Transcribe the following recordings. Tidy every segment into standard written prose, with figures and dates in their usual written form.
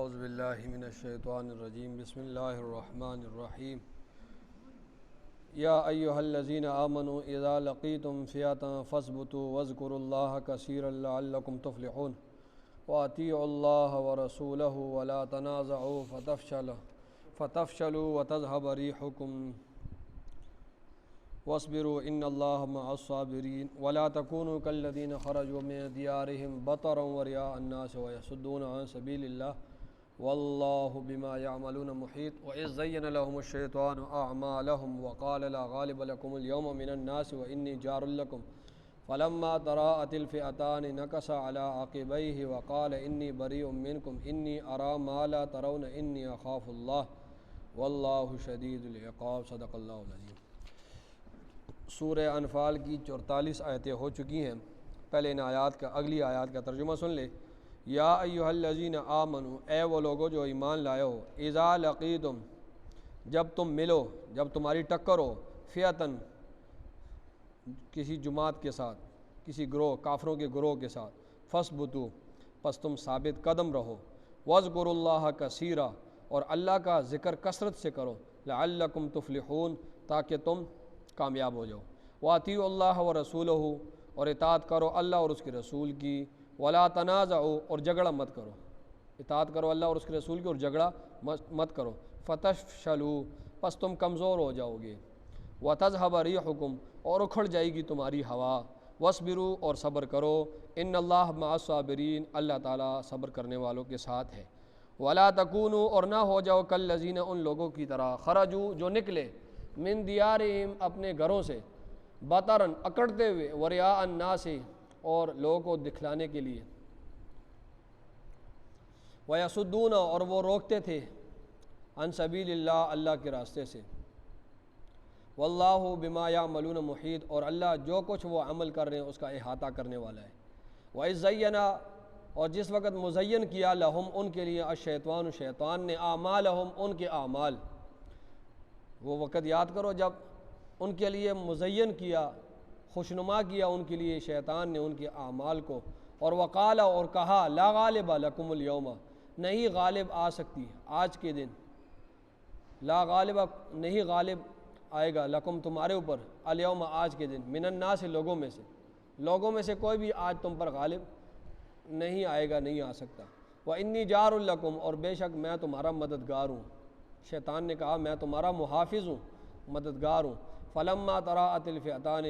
اعوذ باللہ من الشیطان الرجیم بسم اللہ الرحمن الرحیم یا ایہا الذین آمنوا اذا لقیتم فئۃ فاثبتوا واذکروا اللہ کثیرا لعلکم تفلحون واطیعوا اللہ ورسولہ ولا تنازعوا فتفشلوا وتذهب ريحكم واصبروا ان اللہ مع الصابرین ولا تکونوا کالذین خرجوا من دیارہم بطرا ورئاء الناس ویصدون عن سبیل اللہ واللہ بما یعملون محیط وإذ زین لهم الشیطان اعمالهم وقال لا غالب لکم اليوم من الناس وانی جار لکم فلما تراءت الفئتان نکص على عقبیہ وقال انی بریء منکم انی اری ما لا ترون انی اخاف اللہ واللہ شدید العقاب صدق اللہ العظیم۔ سورہ انفال کی 44 آیتیں ہو چکی ہیں۔ پہلے ان آیات کا اگلی آیات کا ترجمہ سن لے۔ یا ایہا الذین آمنوا، اے وہ لوگو جو ایمان لائے ہو، اذا لقیتم، جب تم ملو، جب تمہاری ٹکر ہو، فئتن، کسی جماعت کے ساتھ، کسی گروہ، کافروں کے گروہ کے ساتھ، فاثبتوا، پس تم ثابت قدم رہو، واذکروا اللہ کثیرا، اور اللہ کا ذکر کثرت سے کرو، لعلکم تفلحون، تاکہ تم کامیاب ہو جاؤ، واطیعوا اللہ ورسولہ، اور اطاعت کرو اللہ اور اس کے رسول کی، ولا تنازعوا، اور جھگڑا مت کرو، اطاعت کرو اللہ اور اس کے رسول کی اور جھگڑا مت کرو، فتفشلوا، پس تم کمزور ہو جاؤ گے، وتذهب ريحكم، اور اکھڑ جائے گی تمہاری ہوا، واصبروا، اور صبر کرو، ان اللہ مع الصابرین، اللہ تعالیٰ صبر کرنے والوں کے ساتھ ہے، ولا تکونوا، اور نہ ہو جاؤ کالذین، ان لوگوں کی طرح، خرجوا، جو نکلے، من دیارہم، اپنے گھروں سے، بطرن، اکڑتے ہوئے، ورئاء الناس، اور لوگوں کو دکھلانے کے لیے، ویصدون، اور وہ روکتے تھے، عن سبیل اللہ، اللہ کے راستے سے، واللہ بما یعملون محیط، اور اللہ جو کچھ وہ عمل کر رہے ہیں اس کا احاطہ کرنے والا ہے، وَإِذْ زَيَّنَا، اور جس وقت مزین کیا، لہم، ان کے لیے، الشیطان، شیطان نے، اعمالہم، ان کے اعمال، وہ وقت یاد کرو جب ان کے لیے مزین کیا، خوشنما کیا ان کے لیے شیطان نے ان کے اعمال کو، اور وقال، اور کہا، لا غالب لکم اليوم، نہیں غالب آ سکتی آج کے دن، لا غالب، نہیں غالب آئے گا، لکم، تمہارے اوپر، الیوم، آج کے دن، من الناس، لوگوں میں سے کوئی بھی آج تم پر غالب نہیں آئے گا، نہیں آ سکتا، وانی جار لکم، اور بے شک میں تمہارا مددگار ہوں، شیطان نے کہا میں تمہارا محافظ ہوں، مددگار ہوں، فلما تراءت الفئتان،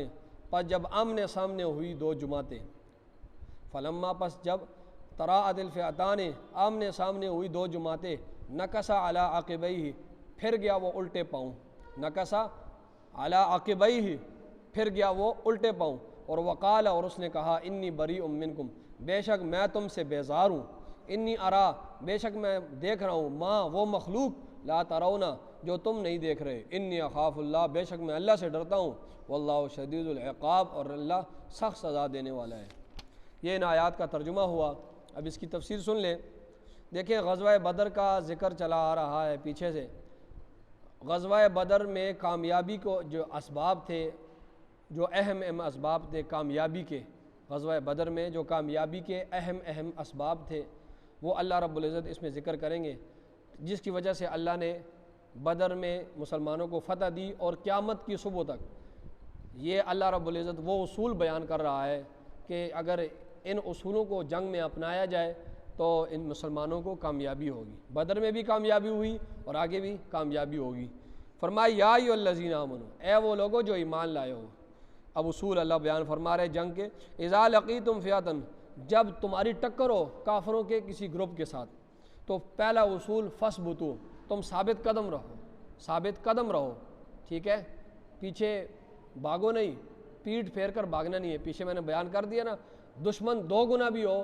پس جب آمنے سامنے ہوئی دو جماعتیں، فلما، پس جب، تراءت الفئتان، آمنے سامنے ہوئی دو جماعتیں، نکص علی عقبیہ، پھر گیا وہ الٹے پاؤں، نکص علی عقبیہ، پھر گیا وہ الٹے پاؤں، اور وقال، اور اس نے کہا، انی بریء منکم، بے شک میں تم سے بیزار ہوں، انی ارا، بے شک میں دیکھ رہا ہوں، ما، وہ مخلوق، لا ترونا، جو تم نہیں دیکھ رہے، انی اخاف اللہ، بے شک میں اللہ سے ڈرتا ہوں، واللہ شدید العقاب، اور اللہ سخت سزا دینے والا ہے۔ یہ ان آیات کا ترجمہ ہوا۔ اب اس کی تفسیر سن لیں۔ دیکھیں، غزوہ بدر کا ذکر چلا آ رہا ہے پیچھے سے۔ غزوہ بدر میں کامیابی کو جو اسباب تھے، جو اہم اسباب تھے کامیابی کے، غزوہ بدر میں جو کامیابی کے اہم اسباب تھے، وہ اللہ رب العزت اس میں ذکر کریں گے، جس کی وجہ سے اللہ نے بدر میں مسلمانوں کو فتح دی، اور قیامت کی صبح تک یہ اللہ رب العزت وہ اصول بیان کر رہا ہے کہ اگر ان اصولوں کو جنگ میں اپنایا جائے تو ان مسلمانوں کو کامیابی ہوگی۔ بدر میں بھی کامیابی ہوئی اور آگے بھی کامیابی ہوگی۔ فرمایا، یا ایھا الذین آمنوا، اے وہ لوگو جو ایمان لائے ہو۔ اب اصول اللہ بیان فرما رہے جنگ کے، اذا لقیتم فئۃ، جب تمہاری ٹکر ہو کافروں کے کسی گروپ کے ساتھ، تو پہلا اصول، فاثبتوا، تم ثابت قدم رہو، ثابت قدم رہو، ٹھیک ہے، پیچھے بھاگو نہیں، پیٹھ پھیر کر بھاگنا نہیں ہے۔ پیچھے میں نے بیان کر دیا نا، دشمن دو گنا بھی ہو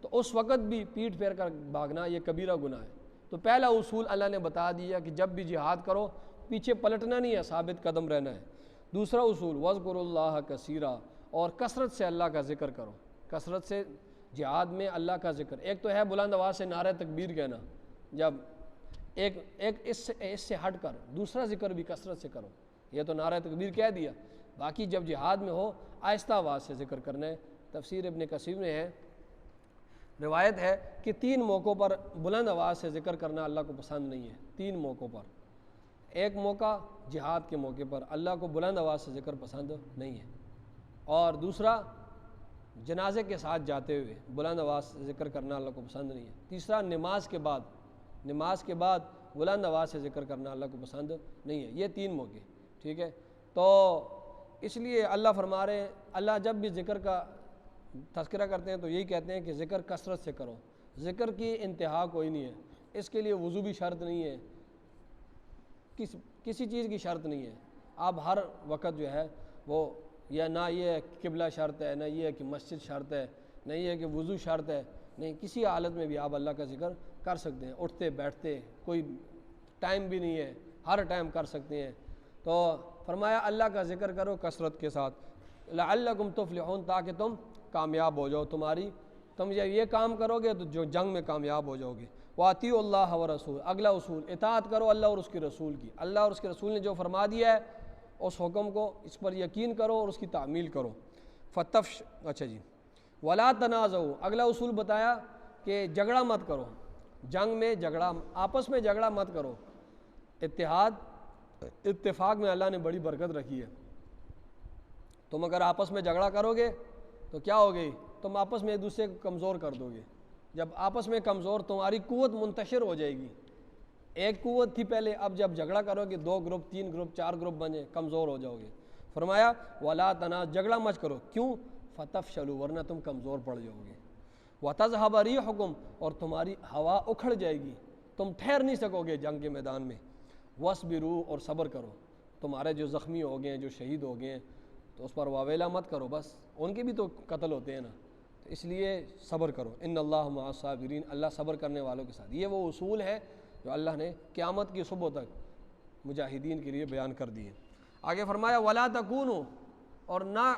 تو اس وقت بھی پیٹھ پھیر کر بھاگنا یہ کبیرہ گناہ ہے۔ تو پہلا اصول اللہ نے بتا دیا کہ جب بھی جہاد کرو پیچھے پلٹنا نہیں ہے، ثابت قدم رہنا ہے۔ دوسرا اصول، واذکروا اللہ کثیرا، اور کثرت سے اللہ کا ذکر کرو، کثرت سے جہاد میں اللہ کا ذکر۔ ایک تو ہے بلند آواز سے نعرہ تکبیر کہنا، جب ایک اس سے ہٹ کر دوسرا ذکر بھی کثرت سے کرو، یہ تو نعرہ تکبیر کہہ دیا، باقی جب جہاد میں ہو آہستہ آواز سے ذکر کرنا ہے۔ تفسیر ابن کثیر میں ہے روایت ہے کہ 3 موقعوں پر بلند آواز سے ذکر کرنا اللہ کو پسند نہیں ہے، 3 موقعوں پر۔ ایک موقع جہاد کے موقع پر اللہ کو بلند آواز سے ذکر پسند نہیں ہے، اور دوسرا جنازے کے ساتھ جاتے ہوئے بلند آواز سے ذکر کرنا اللہ کو پسند نہیں ہے، تیسرا نماز کے بعد بلند آواز سے ذکر کرنا اللہ کو پسند نہیں ہے۔ یہ 3 موقع، ٹھیک ہے۔ تو اس لیے اللہ فرما رہے ہیں، اللہ جب بھی ذکر کا تذکرہ کرتے ہیں تو یہی کہتے ہیں کہ ذکر کثرت سے کرو، ذکر کی انتہا کوئی نہیں ہے، اس کے لیے وضو بھی شرط نہیں ہے، کسی چیز کی شرط نہیں ہے، آپ ہر وقت جو ہے وہ، یا نہ یہ قبلہ شرط ہے، نہ یہ ہے کہ مسجد شرط ہے، نہ یہ ہے کہ وضو شرط ہے، نہیں، کسی حالت میں بھی آپ اللہ کا ذکر کر سکتے ہیں، اٹھتے بیٹھتے، کوئی ٹائم بھی نہیں ہے، ہر ٹائم کر سکتے ہیں۔ تو فرمایا اللہ کا ذکر کرو کثرت کے ساتھ، لعلکم تفلحون، تاکہ تم کامیاب ہو جاؤ، تم جب یہ کام کرو گے تو جو جنگ میں کامیاب ہو جاؤ گے۔ وَأَطِیعُوا اللَّهَ وَرَسُولَهُ، اگلا اصول، اطاعت کرو اللہ اور اس کے رسول کی، اللہ اور اس کے رسول نے جو فرما دیا ہے اس حکم کو، اس پر یقین کرو اور اس کی تعمیل کرو۔ اچھا جی، وَلَا تَنَازَعُوا، اگلا اصول بتایا کہ جھگڑا مت کرو، جنگ میں جھگڑا، آپس میں جھگڑا مت کرو۔ اتفاق میں اللہ نے بڑی برکت رکھی ہے، تم اگر آپس میں جھگڑا کرو گے تو کیا ہوگی، تم آپس میں ایک دوسرے کو کمزور کر دو گے، جب آپس میں کمزور، تمہاری قوت منتشر ہو جائے گی، ایک قوت تھی پہلے، اب جب جھگڑا کرو گے 2 گروپ 3 گروپ 4 گروپ بنے، کمزور ہو جاؤ گے۔ فرمایا وَلَا تَنَازَعُوا، جھگڑا مت کرو، کیوں، فَتَفْشَلُوا، ورنہ تم کمزور پڑ جاؤ گے، وَتَذْهَبَ رِيحُكُمْ، اور تمہاری ہوا اکھڑ جائے گی، تم ٹھہر نہیں سکو گے جنگ کے میدان میں، وَاصْبِرُوا، اور صبر کرو، تمہارے جو زخمی ہو گئے ہیں، جو شہید ہو گئے ہیں، تو اس پر واویلا مت کرو، بس ان کے بھی تو قتل ہوتے ہیں نا، تو اس لیے صبر کرو، ان اللہ مع الصابرین، اللہ صبر کرنے والوں کے ساتھ۔ یہ وہ اصول ہے جو اللہ نے قیامت کی صبح تک مجاہدین کے لیے بیان کر دیے۔ آگے فرمایا وَلَا تَكُونُوا، اور نہ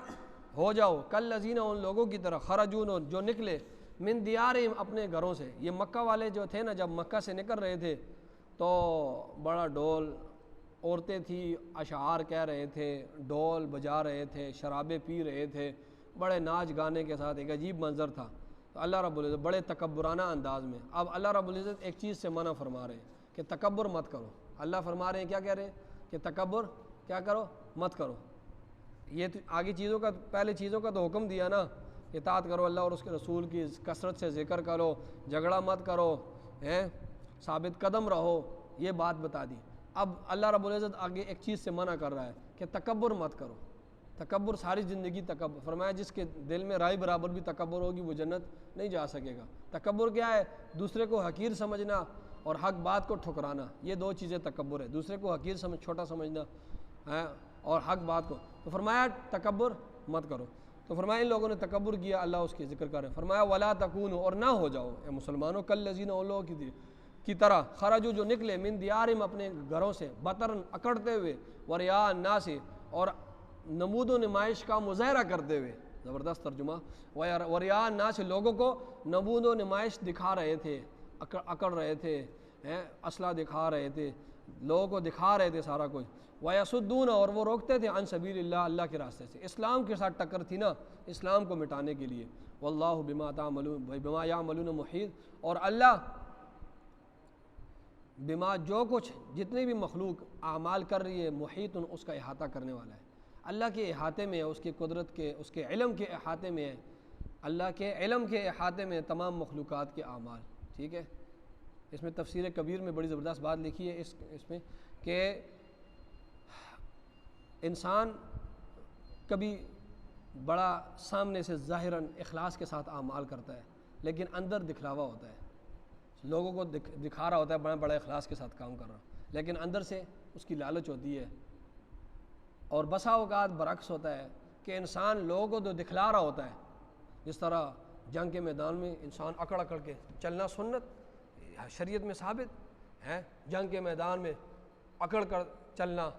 ہو جاؤ کالذین، ان لوگوں کی طرح، خرجوا، جو نکلے، من دیارہم، اپنے گھروں سے۔ یہ مکہ والے جو تھے نا، جب مکہ سے نکل رہے تھے تو بڑا ڈول، عورتیں تھیں اشعار کہہ رہے تھے، ڈول بجا رہے تھے، شرابیں پی رہے تھے، بڑے ناچ گانے کے ساتھ، ایک عجیب منظر تھا۔ تو اللہ رب العزت بڑے تکبرانہ انداز میں، اب اللہ رب العزت ایک چیز سے منع فرما رہے ہیں کہ تکبر مت کرو۔ اللہ فرما رہے ہیں، کیا کہہ رہے ہیں کہ تکبر کیا کرو، مت کرو۔ یہ تو آگے چیزوں کا، پہلے چیزوں کا تو حکم دیا نا، اطاعت کرو اللہ اور اس کے رسول کی، کثرت سے ذکر کرو، جھگڑا مت کرو، ثابت قدم رہو، یہ بات بتا دی۔ اب اللہ رب العزت آگے ایک چیز سے منع کر رہا ہے کہ تکبر مت کرو۔ تکبر ساری زندگی تکبر، فرمایا جس کے دل میں رائے برابر بھی تکبر ہوگی وہ جنت نہیں جا سکے گا۔ تکبر کیا ہے، دوسرے کو حقیر سمجھنا اور حق بات کو ٹھکرانا، یہ 2 چیزیں تکبر ہے، دوسرے کو حقیر چھوٹا سمجھنا اور حق بات کو۔ تو فرمایا تکبر مت کرو۔ تو فرمایا ان لوگوں نے تکبر کیا، اللہ اس کے ذکر کر رہے ہیں، فرمایا وَلَا تَكُونُوا، اور نہ ہو جاؤ اے مسلمانوں، کالذین، ان لوگوں کی طرح، خرجوا، جو نکلے، من دیارہم، اپنے گھروں سے، بطرن، اکڑتے ہوئے، ورئاء الناس، اور نمود و نمائش کا مظاہرہ کرتے ہوئے، زبردست ترجمہ، ورئاء الناس، لوگوں کو نمود و نمائش دکھا رہے تھے، اکڑ رہے تھے، اسلحہ دکھا رہے تھے، لوگوں کو دکھا رہے تھے سارا کچھ، وَيَصُدُّونَ، اور وہ روکتے تھے، عن سبیل اللہ، اللہ کے راستے سے۔ اسلام کے ساتھ ٹکر تھی نا، اسلام کو مٹانے کے لیے۔ واللہ بما یعملون محیط، اور اللہ بما، جو کچھ جتنی بھی مخلوق اعمال کر رہی ہے، محیط، اس کا احاطہ کرنے والا ہے، اللہ کے احاطے میں ہے، اس کی قدرت کے، اس کے علم کے احاطے میں ہے، اللہ کے علم کے احاطے میں تمام مخلوقات کے اعمال، ٹھیک ہے۔ اس میں تفسیر کبیر میں بڑی زبردست بات لکھی ہے اس میں کہ انسان کبھی بڑا سامنے سے ظاہراً اخلاص کے ساتھ اعمال کرتا ہے، لیکن اندر دکھلاوا ہوتا ہے، لوگوں کو دکھا رہا ہوتا ہے بڑا اخلاص کے ساتھ کام کر رہا، لیکن اندر سے اس کی لالچ ہوتی ہے۔ اور بسا اوقات برعکس ہوتا ہے کہ انسان لوگوں کو تو دکھلا رہا ہوتا ہے، جس طرح جنگ کے میدان میں انسان اکڑ کے چلنا سنت شریعت میں ثابت ہے، جنگ کے میدان میں اکڑ کر چلنا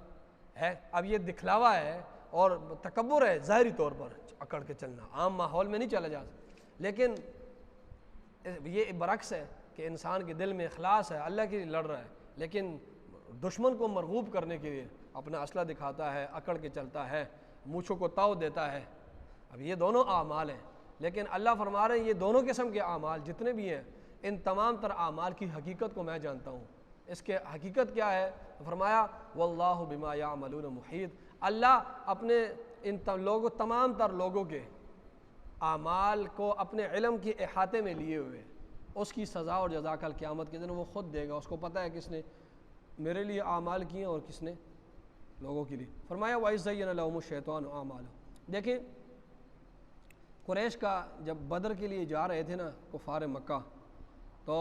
ہے۔ اب یہ دکھلاوا ہے اور تکبر ہے، ظاہری طور پر اکڑ کے چلنا، عام ماحول میں نہیں چلا جا سکتا، لیکن یہ برعکس ہے کہ انسان کے دل میں اخلاص ہے، اللہ کے لیے لڑ رہا ہے، لیکن دشمن کو مرغوب کرنے کے لیے اپنا اسلحہ دکھاتا ہے، اکڑ کے چلتا ہے، مونچھوں کو تاؤ دیتا ہے۔ اب یہ دونوں اعمال ہیں، لیکن اللہ فرما رہے ہیں یہ دونوں قسم کے اعمال جتنے بھی ہیں ان تمام تر اعمال کی حقیقت کو میں جانتا ہوں۔ اس کے حقیقت کیا ہے؟ فرمایا واللہ بما یعملون محیط، اللہ اپنے ان تمام تر لوگوں کے اعمال کو اپنے علم کے احاطے میں لیے ہوئے، اس کی سزا اور جزا کل قیامت کے دن وہ خود دے گا، اس کو پتہ ہے کس نے میرے لیے اعمال کیے اور کس نے لوگوں کے لیے۔ فرمایا وَإِذْ زَيَّنَ لَهُمُ الشَّيْطَانُ أَعْمَالَهُمْ۔ دیکھیں قریش کا جب بدر کے لیے جا رہے تھے نا کفار مکہ، تو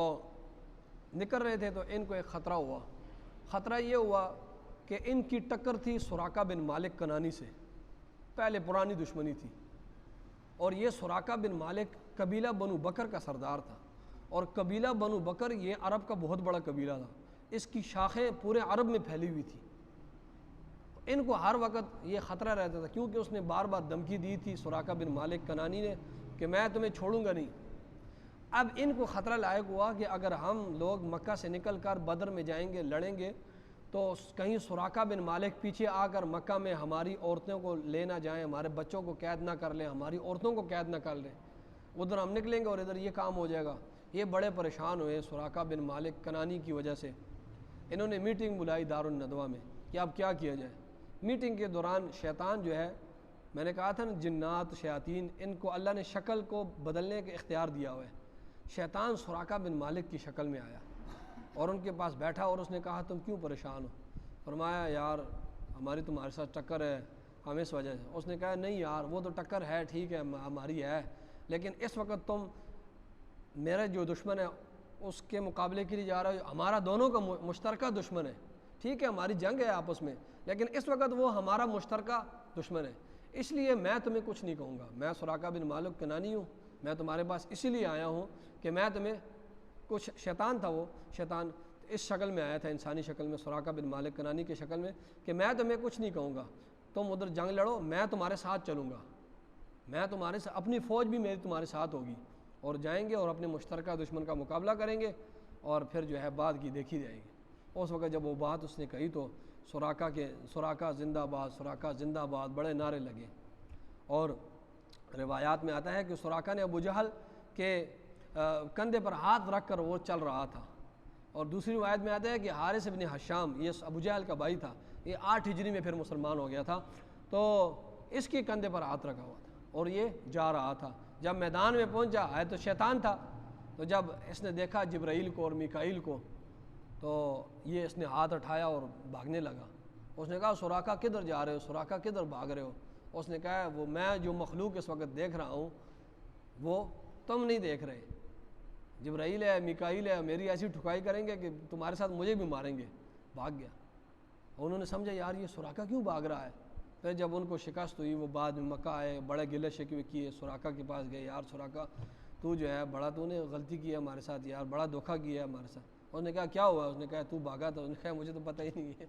نکل رہے تھے تو ان کو ایک خطرہ ہوا۔ خطرہ یہ ہوا کہ ان کی ٹکر تھی سراقہ بن مالک کنانی سے، پہلے پرانی دشمنی تھی، اور یہ سراقہ بن مالک قبیلہ بنو بکر کا سردار تھا، اور قبیلہ بنو بکر یہ عرب کا بہت بڑا قبیلہ تھا، اس کی شاخیں پورے عرب میں پھیلی ہوئی تھی۔ ان کو ہر وقت یہ خطرہ رہتا تھا، کیونکہ اس نے بار بار دھمکی دی تھی سراقہ بن مالک کنانی نے کہ میں تمہیں چھوڑوں گا نہیں۔ اب ان کو خطرہ لائق ہوا کہ اگر ہم لوگ مکہ سے نکل کر بدر میں جائیں گے لڑیں گے تو کہیں سراقہ بن مالک پیچھے آ کر مکہ میں ہماری عورتوں کو لے نہ جائیں، ہمارے بچوں کو قید نہ کر لیں، ہماری عورتوں کو قید نہ کر لیں، ادھر ہم نکلیں گے اور ادھر یہ کام ہو جائے گا۔ یہ بڑے پریشان ہوئے سراقہ بن مالک کنانی کی وجہ سے۔ انہوں نے میٹنگ بلائی دارالندوہ میں کہ اب کیا کیا جائے۔ میٹنگ کے دوران شیطان جو ہے، میں نے کہا تھا نا جنات شیاطین، ان کو اللہ نے شکل کو بدلنے کے اختیار دیا ہوا ہے۔ شیطان سراقہ بن مالک کی شکل میں آیا اور ان کے پاس بیٹھا اور اس نے کہا تم کیوں پریشان ہو؟ فرمایا یار ہماری تمہارے ساتھ ٹکر ہے، ہم اس وجہ سے۔ اس نے کہا نہیں یار وہ تو ٹکر ہے ٹھیک ہے ہماری ہے، لیکن اس وقت تم میرا جو دشمن ہے اس کے مقابلے کے لیے جا رہا ہو، ہمارا دونوں کا مشترکہ دشمن ہے، ٹھیک ہے ہماری جنگ ہے آپس میں، لیکن اس وقت وہ ہمارا مشترکہ دشمن ہے، اس لیے میں تمہیں کچھ نہیں کہوں گا۔ میں سراقہ بن مالک کنانی ہوں، میں تمہارے پاس اسی لیے آیا ہوں کہ میں تمہیں کچھ، شیطان تھا وہ، شیطان اس شکل میں آیا تھا انسانی شکل میں سراقہ بن مالک کنانی کی شکل میں، کہ میں تمہیں کچھ نہیں کہوں گا، تم ادھر جنگ لڑو، میں تمہارے ساتھ چلوں گا، میں تمہارے ساتھ، اپنی فوج بھی میری تمہارے ساتھ ہوگی، اور جائیں گے اور اپنے مشترکہ دشمن کا مقابلہ کریں گے، اور پھر جو ہے بعد کی دیکھی جائے گی۔ اس وقت جب وہ بات اس نے کہی تو سراقہ زندہ باد، سراقہ زندہ باد بڑے نعرے لگے۔ اور روایات میں آتا ہے کہ سراقہ نے ابو جہل کے کندھے پر ہاتھ رکھ کر وہ چل رہا تھا، اور دوسری روایت میں آتا ہے کہ حارث بن حشام، یہ ابو جہل کا بھائی تھا، یہ 8 ہجری میں پھر مسلمان ہو گیا تھا، تو اس کے کندھے پر ہاتھ رکھا ہوا تھا اور یہ جا رہا تھا۔ جب میدان میں پہنچا ہے تو شیطان تھا، تو جب اس نے دیکھا جبرائیل کو اور میکائیل کو تو یہ اس نے ہاتھ اٹھایا اور بھاگنے لگا۔ اس نے کہا سراقہ کدھر جا رہے ہو، سراقہ کدھر بھاگ رہے ہو؟ اس نے کہا وہ میں جو مخلوق اس وقت دیکھ رہا ہوں وہ تم نہیں دیکھ رہے، جبرائیل ہے میکائیل ہے، میری ایسی ٹھکائی کریں گے کہ تمہارے ساتھ مجھے بھی ماریں گے۔ بھاگ گیا۔ انہوں نے سمجھا یار یہ سراقہ کیوں بھاگ رہا ہے؟ پھر جب ان کو شکست ہوئی وہ بعد میں مکہ آئے، بڑے گلے شکوے کیے، سراقہ کے پاس گئے، یار سراقہ تو جو ہے بڑا تو نے غلطی کی ہے ہمارے ساتھ، یار بڑا دھوکہ کیا ہے ہمارے ساتھ۔ اس نے کہا کیا ہوا؟ اس نے کہا تو بھاگا تھا۔ اس نے کہا مجھے تو پتہ ہی نہیں ہے۔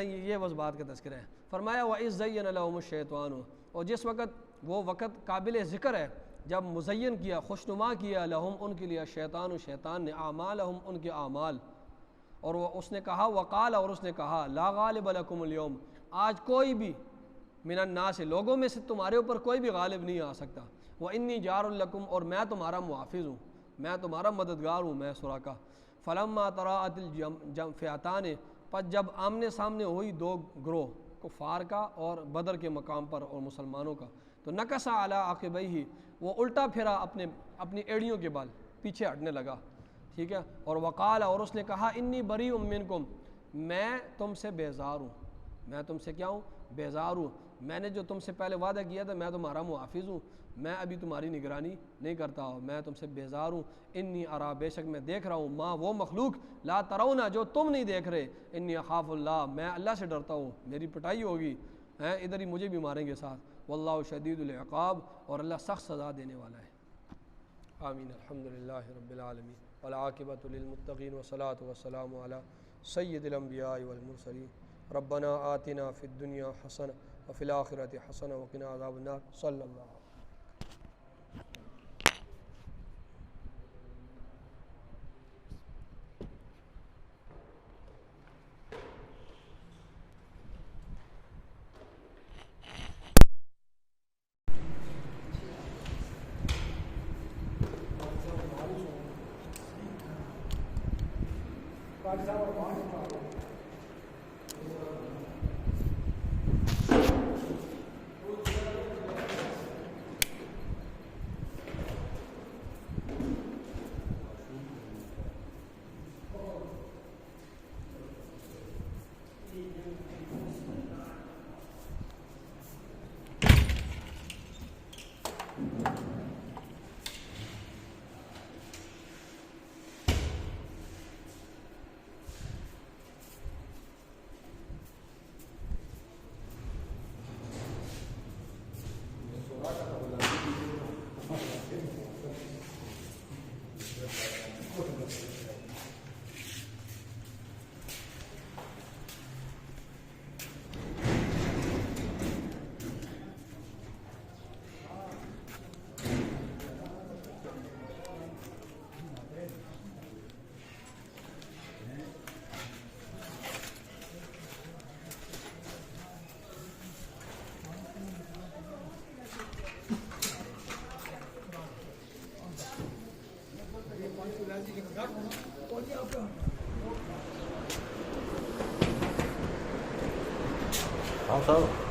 یہ بس بات کا تذکرہ ہے۔ فرمایا وَإِذْ زَيَّنَ لَهُمُ الشَّيْطَانُ، اور جس وقت وہ وقت قابل ذکر ہے جب مزین کیا، خوشنما کیا، لہم ان کے لیے، شیطان شیطان نے، اعمالہم ان کے اعمال، اور وہ اس نے کہا وقال، اور اس نے کہا لا غالب لکم اليوم، آج کوئی بھی من الناس، لوگوں میں سے تمہارے اوپر کوئی بھی غالب نہیں آ سکتا، وانی جار لکم، اور میں تمہارا محافظ ہوں، میں تمہارا مددگار ہوں، میں سراقہ۔ فلما تراءت الفئتان، پس جب آمنے سامنے ہوئی دو گروہ، کفار کا اور بدر کے مقام پر اور مسلمانوں کا، تو نکص علی عقبیہ، وہ الٹا پھرا اپنی ایڑیوں کے بال، پیچھے ہٹنے لگا، ٹھیک ہے۔ اور وقال، اور اس نے کہا انی بریء منکم، میں تم سے بیزار ہوں، میں تم سے کیا ہوں؟ بیزار ہوں، میں نے جو تم سے پہلے وعدہ کیا تھا میں تمہارا محافظ ہوں، میں ابھی تمہاری نگرانی نہیں کرتا ہوں، میں تم سے بیزار ہوں۔ انی ارا، بے شک میں دیکھ رہا ہوں، ماں وہ مخلوق، لا ترون، جو تم نہیں دیکھ رہے، انی اخاف اللہ، میں اللہ سے ڈرتا ہوں، میری پٹائی ہوگی، ادھر ہی مجھے بھی ماریں گے ساتھ، واللہ شدید العقاب، اور اللہ سخت سزا دینے والا ہے۔ آمین۔ الحمدللہ رب العالمین، والعاقبۃ للمتقین، والصلاۃ والسلام علی سید الانبیاء والمرسلین، ربنا آتنا فی الدنیا حسنہ وفی الآخرۃ حسنہ وقنا عذاب النار، صلی اللہ علیہ وسلم۔ صاحب